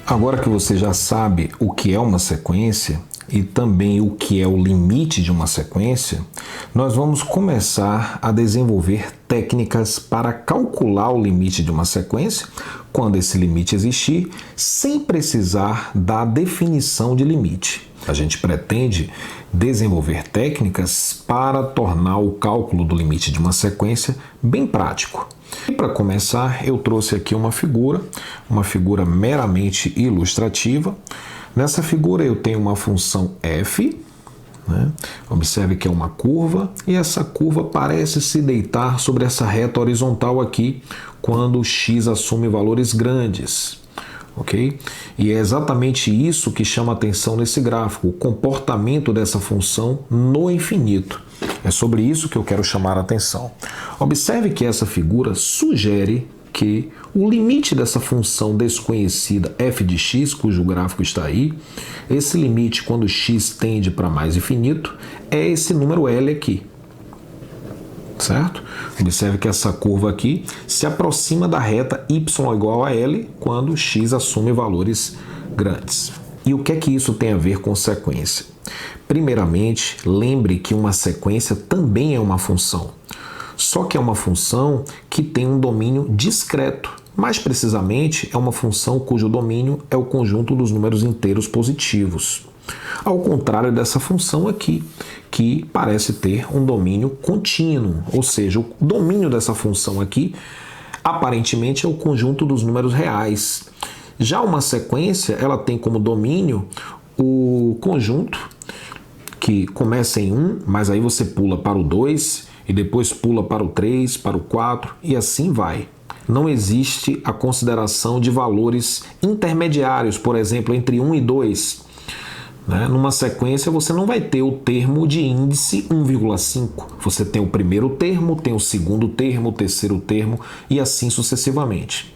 Agora que você já sabe o que é uma sequência e também o que é o limite de uma sequência, nós vamos começar a desenvolver técnicas para calcular o limite de uma sequência, quando esse limite existir, sem precisar da definição de limite. A gente pretende desenvolver técnicas para tornar o cálculo do limite de uma sequência bem prático. E para começar, eu trouxe aqui uma figura meramente ilustrativa. Nessa figura eu tenho uma função f, né? Observe que é uma curva, e essa curva parece se deitar sobre essa reta horizontal aqui, quando x assume valores grandes. Ok? E é exatamente isso que chama a atenção nesse gráfico, o comportamento dessa função no infinito. É sobre isso que eu quero chamar a atenção. Observe que essa figura sugere que o limite dessa função desconhecida f de x, cujo gráfico está aí, esse limite quando x tende para mais infinito, é esse número L aqui. Certo? Observe que essa curva aqui se aproxima da reta y igual a L quando x assume valores grandes. E o que é que isso tem a ver com sequência? Primeiramente, lembre que uma sequência também é uma função, só que é uma função que tem um domínio discreto. Mais precisamente, é uma função cujo domínio é o conjunto dos números inteiros positivos. Ao contrário dessa função aqui, que parece ter um domínio contínuo, ou seja, o domínio dessa função aqui aparentemente é o conjunto dos números reais. Já uma sequência, ela tem como domínio o conjunto que começa em 1, mas aí você pula para o 2 e depois pula para o 3, para o 4 e assim vai. Não existe a consideração de valores intermediários, por exemplo, entre 1 e 2. Numa sequência você não vai ter o termo de índice 1,5. Você tem o primeiro termo, tem o segundo termo, o terceiro termo e assim sucessivamente.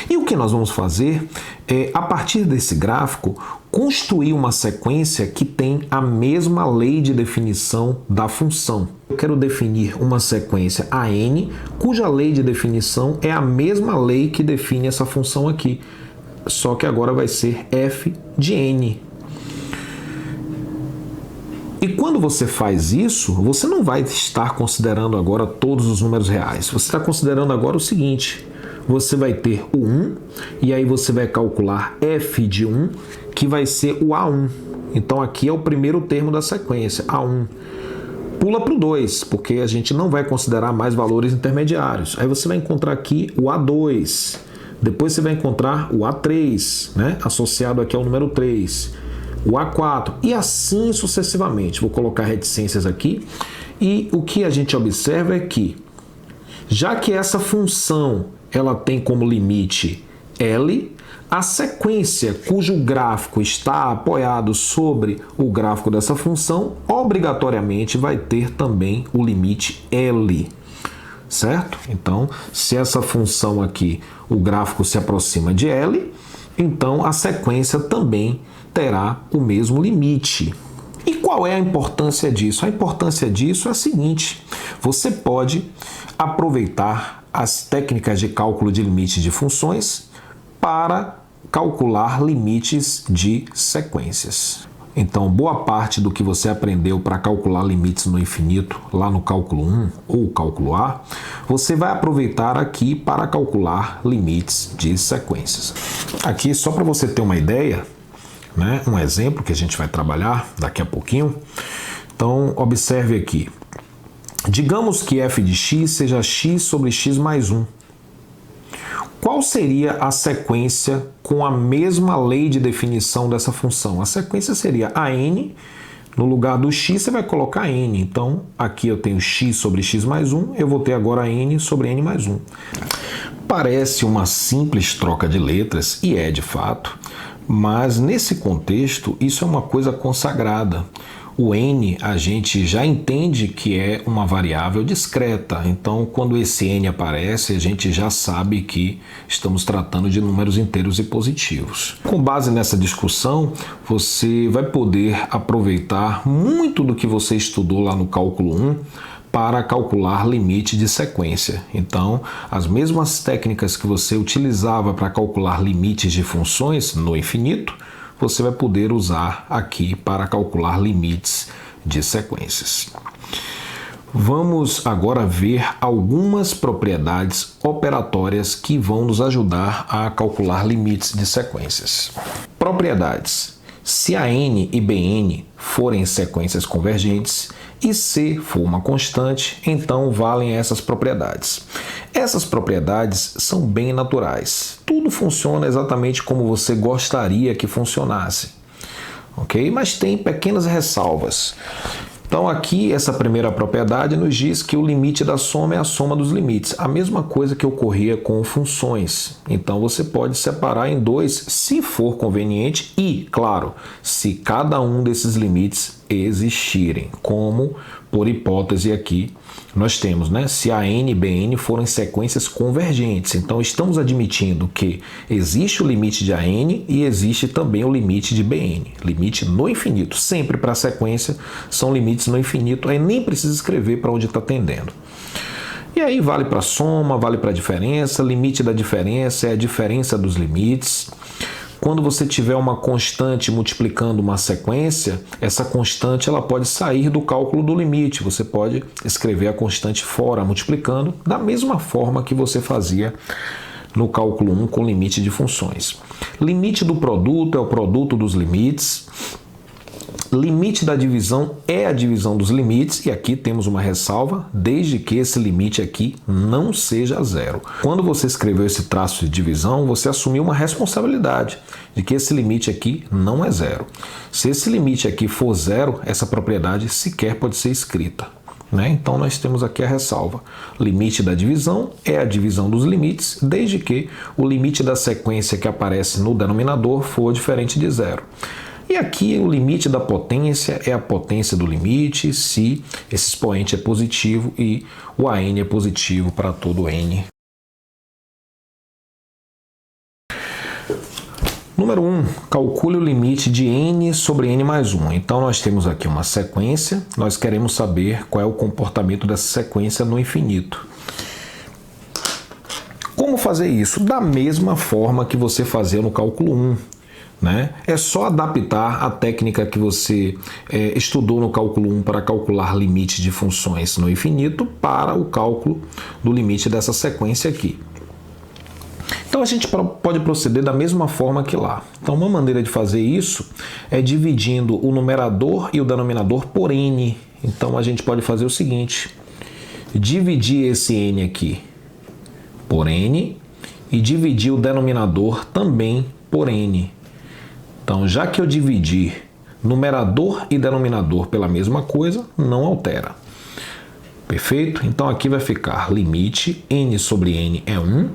E o que nós vamos fazer é, a partir desse gráfico, construir uma sequência que tem a mesma lei de definição da função. Eu quero definir uma sequência AN, cuja lei de definição é a mesma lei que define essa função aqui, só que agora vai ser f de n. E quando você faz isso, você não vai estar considerando agora todos os números reais. Você está considerando agora o seguinte: você vai ter o 1, e aí você vai calcular f de 1, que vai ser o A1. Então aqui é o primeiro termo da sequência, A1. Pula para o 2, porque a gente não vai considerar mais valores intermediários. Aí você vai encontrar aqui o A2. Depois você vai encontrar o A3, né? Associado aqui ao número 3. O A4 e assim sucessivamente. Vou colocar reticências aqui. E o que a gente observa é que, já que essa função ela tem como limite L, a sequência cujo gráfico está apoiado sobre o gráfico dessa função, obrigatoriamente vai ter também o limite L. Certo? Então, se essa função aqui, o gráfico se aproxima de L, então a sequência também terá o mesmo limite. E qual é a importância disso? A importância disso é a seguinte: você pode aproveitar as técnicas de cálculo de limite de funções para calcular limites de sequências. Então, boa parte do que você aprendeu para calcular limites no infinito, lá no cálculo 1 ou cálculo A, você vai aproveitar aqui para calcular limites de sequências. Aqui, só para você ter uma ideia, né, um exemplo que a gente vai trabalhar daqui a pouquinho. Então, observe aqui. Digamos que f de x seja x sobre x mais 1. Qual seria a sequência com a mesma lei de definição dessa função? A sequência seria AN, no lugar do x você vai colocar n. Então, aqui eu tenho x sobre x mais 1, eu vou ter agora n sobre n mais 1. Parece uma simples troca de letras, e é de fato, mas nesse contexto isso é uma coisa consagrada. O n a gente já entende que é uma variável discreta, então quando esse n aparece a gente já sabe que estamos tratando de números inteiros e positivos. Com base nessa discussão, você vai poder aproveitar muito do que você estudou lá no cálculo 1 para calcular limite de sequência. Então, as mesmas técnicas que você utilizava para calcular limites de funções no infinito, você vai poder usar aqui para calcular limites de sequências. Vamos agora ver algumas propriedades operatórias que vão nos ajudar a calcular limites de sequências. Propriedades. Se a n e bn forem sequências convergentes e c for uma constante, então valem essas propriedades. Essas propriedades são bem naturais. Tudo funciona exatamente como você gostaria que funcionasse, ok? Mas tem pequenas ressalvas. Então aqui essa primeira propriedade nos diz que o limite da soma é a soma dos limites. A mesma coisa que ocorria com funções. Então você pode separar em dois se for conveniente e, claro, se cada um desses limites existirem, como por hipótese aqui nós temos, né? Se a n e bn forem sequências convergentes. Então estamos admitindo que existe o limite de an e existe também o limite de bn. Limite no infinito. Sempre para a sequência são limites no infinito. Aí nem precisa escrever para onde está tendendo. E aí vale para soma, vale para diferença. Limite da diferença é a diferença dos limites. Quando você tiver uma constante multiplicando uma sequência, essa constante ela pode sair do cálculo do limite. Você pode escrever a constante fora, multiplicando, da mesma forma que você fazia no cálculo 1 com limite de funções. Limite do produto é o produto dos limites. Limite da divisão é a divisão dos limites, e aqui temos uma ressalva, desde que esse limite aqui não seja zero. Quando você escreveu esse traço de divisão, você assumiu uma responsabilidade de que esse limite aqui não é zero. Se esse limite aqui for zero, essa propriedade sequer pode ser escrita, né? Então nós temos aqui a ressalva. Limite da divisão é a divisão dos limites, desde que o limite da sequência que aparece no denominador for diferente de zero. E aqui o limite da potência é a potência do limite se esse expoente é positivo e o AN é positivo para todo N. Número 1, calcule o limite de n sobre n mais 1. Então nós temos aqui uma sequência, nós queremos saber qual é o comportamento dessa sequência no infinito. Como fazer isso? Da mesma forma que você fazia no cálculo 1. Né? É só adaptar a técnica que você estudou no cálculo 1 para calcular limite de funções no infinito para o cálculo do limite dessa sequência aqui. Então a gente pode proceder da mesma forma que lá. Então uma maneira de fazer isso é dividindo o numerador e o denominador por n. Então a gente pode fazer o seguinte, dividir esse n aqui por n e dividir o denominador também por n. Então, já que eu dividi numerador e denominador pela mesma coisa, não altera. Perfeito? Então, aqui vai ficar limite n sobre n é 1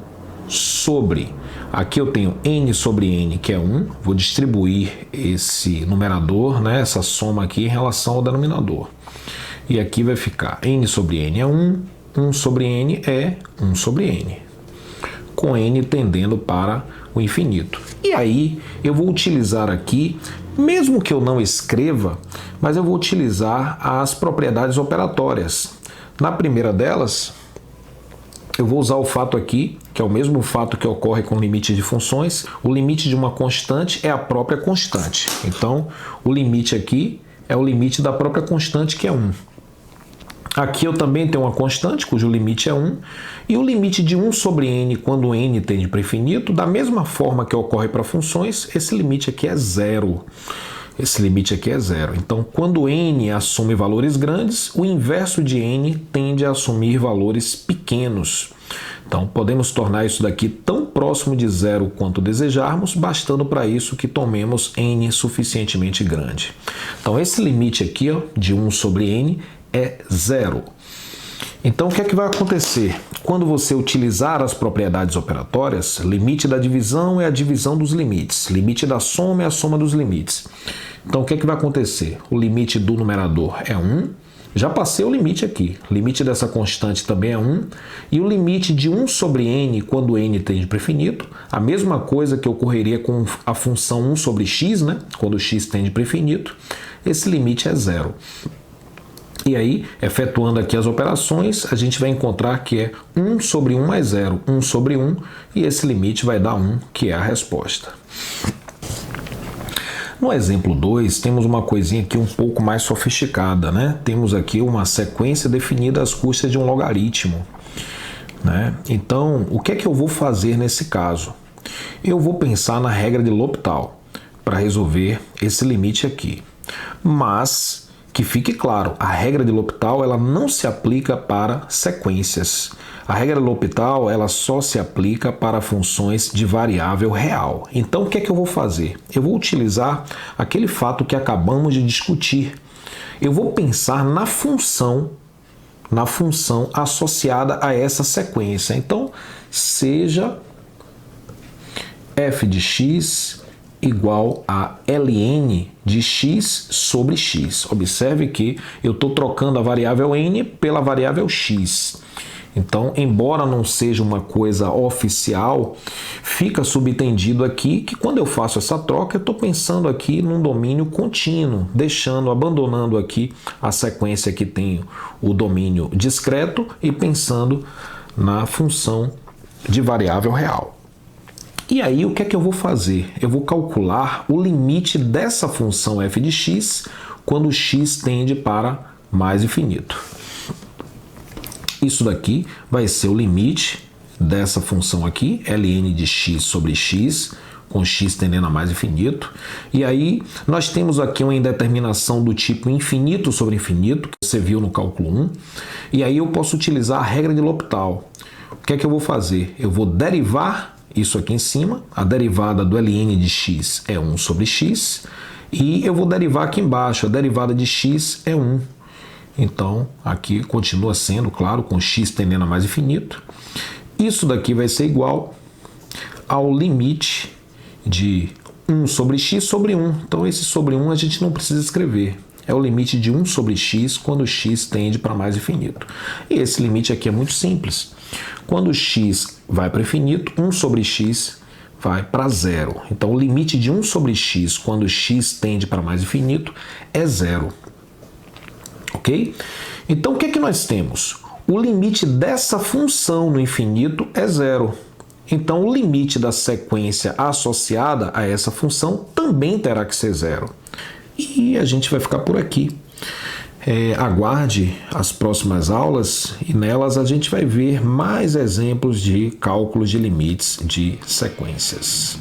sobre... Aqui eu tenho n sobre n, que é 1. Vou distribuir esse numerador, né, essa soma aqui em relação ao denominador. E aqui vai ficar n sobre n é 1, 1 sobre n é 1 sobre n. Com n tendendo para o infinito. E aí eu vou utilizar aqui, mesmo que eu não escreva, mas eu vou utilizar as propriedades operatórias. Na primeira delas, eu vou usar o fato aqui, que é o mesmo fato que ocorre com o limite de funções. O limite de uma constante é a própria constante. Então, o limite aqui é o limite da própria constante, que é 1. Aqui eu também tenho uma constante, cujo limite é 1, e o limite de 1 sobre n, quando n tende para infinito, da mesma forma que ocorre para funções, esse limite aqui é zero. Esse limite aqui é zero. Então, quando n assume valores grandes, o inverso de n tende a assumir valores pequenos. Então, podemos tornar isso daqui tão próximo de zero quanto desejarmos, bastando para isso que tomemos n suficientemente grande. Então, esse limite aqui, ó, de 1 sobre n, é zero. Então, o que é que vai acontecer? Quando você utilizar as propriedades operatórias, limite da divisão é a divisão dos limites, limite da soma é a soma dos limites. Então, o que é que vai acontecer? O limite do numerador é 1, já passei o limite aqui, o limite dessa constante também é 1, e o limite de 1 sobre n, quando n tende para infinito, a mesma coisa que ocorreria com a função 1 sobre x, né? Quando x tende para infinito, esse limite é zero. E aí, efetuando aqui as operações, a gente vai encontrar que é 1 sobre 1 mais 0, 1 sobre 1, e esse limite vai dar 1, que é a resposta. No exemplo 2, temos uma coisinha aqui um pouco mais sofisticada, né? Temos aqui uma sequência definida às custas de um logaritmo, né? Então, o que é que eu vou fazer nesse caso? Eu vou pensar na regra de L'Hopital para resolver esse limite aqui. Mas, que fique claro, a regra de L'Hopital ela não se aplica para sequências. A regra de L'Hopital ela só se aplica para funções de variável real. Então, o que é que eu vou fazer? Eu vou utilizar aquele fato que acabamos de discutir. Eu vou pensar na função associada a essa sequência. Então, seja f de x igual a ln de x sobre x. Observe que eu estou trocando a variável n pela variável x. Então, embora não seja uma coisa oficial, fica subentendido aqui que quando eu faço essa troca, eu estou pensando aqui num domínio contínuo, abandonando aqui a sequência que tem o domínio discreto e pensando na função de variável real. E aí, o que é que eu vou fazer? Eu vou calcular o limite dessa função f de x quando x tende para mais infinito. Isso daqui vai ser o limite dessa função aqui, ln de x sobre x, com x tendendo a mais infinito. E aí, nós temos aqui uma indeterminação do tipo infinito sobre infinito, que você viu no cálculo 1. E aí eu posso utilizar a regra de L'Hopital. O que é que eu vou fazer? Eu vou derivar isso aqui em cima, a derivada do ln de x é 1 sobre x, e eu vou derivar aqui embaixo, a derivada de x é 1. Então, aqui continua sendo, claro, com x tendendo a mais infinito. Isso daqui vai ser igual ao limite de 1 sobre x sobre 1. Então, esse sobre 1 a gente não precisa escrever. É o limite de 1 sobre x quando x tende para mais infinito. E esse limite aqui é muito simples. Quando x vai para infinito, 1 sobre x vai para zero. Então, o limite de 1 sobre x quando x tende para mais infinito é zero. Ok? Então, o que é que nós temos? O limite dessa função no infinito é zero. Então, o limite da sequência associada a essa função também terá que ser zero. E a gente vai ficar por aqui. Aguarde as próximas aulas e nelas a gente vai ver mais exemplos de cálculos de limites de sequências.